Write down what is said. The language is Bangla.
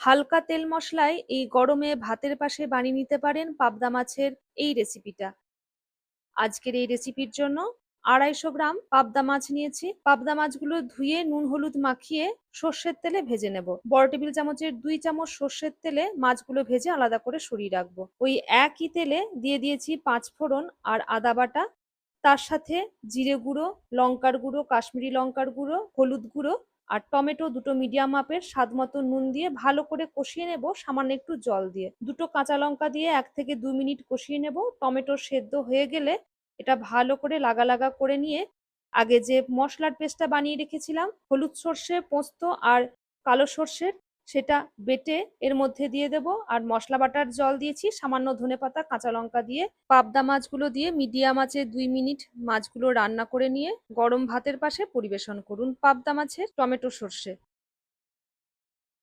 হালকা তেল মশলায় এই গরমে ভাতের পাশে বানিয়ে নিতে পারেন পাবদা মাছের এই রেসিপিটা। আজকের এই রেসিপির জন্য 250 গ্রাম পাবদা মাছ নিয়েছি। পাবদা মাছগুলো ধুয়ে নুন হলুদ মাখিয়ে সর্ষের তেলে ভেজে নেব। বড় টেবিল চামচের 2 চামচ সর্ষের তেলে মাছগুলো ভেজে আলাদা করে সরিয়ে রাখবো। ওই একই তেলে দিয়ে দিয়েছি 5 ফোড়ন আর আদা বাটা, তার সাথে জিরে গুঁড়ো, লঙ্কার গুঁড়ো, কাশ্মীরি লঙ্কার গুঁড়ো, হলুদ গুঁড়ো আর টমেটো দুটো মিডিয়াম মাপের স্বাদ মতো নুন দিয়ে ভালো করে কষিয়ে নেব সামান্য একটু জল দিয়ে। দুটো কাঁচা লঙ্কা দিয়ে 1 থেকে 2 মিনিট কষিয়ে নেব। টমেটো সেদ্ধ হয়ে গেলে এটা ভালো করে লাগা লাগা করে নিয়ে আগে যে মশলার পেস্টটা বানিয়ে রেখেছিলাম হলুদ সর্ষে, পোস্ত আর কালো সর্ষের, সেটা বেটে এর মধ্যে দিয়ে দেব। আর মশলা বাটার জল দিয়েছি, সামান্য ধনেপাতা কাঁচা লঙ্কা দিয়ে পাবদা মাছগুলো দিয়ে মিডিয়াম আঁচে 2 মিনিট মাছগুলো রান্না করে নিয়ে গরম ভাতের পাশে পরিবেশন করুন পাবদা মাছের টমেটো সর্ষে।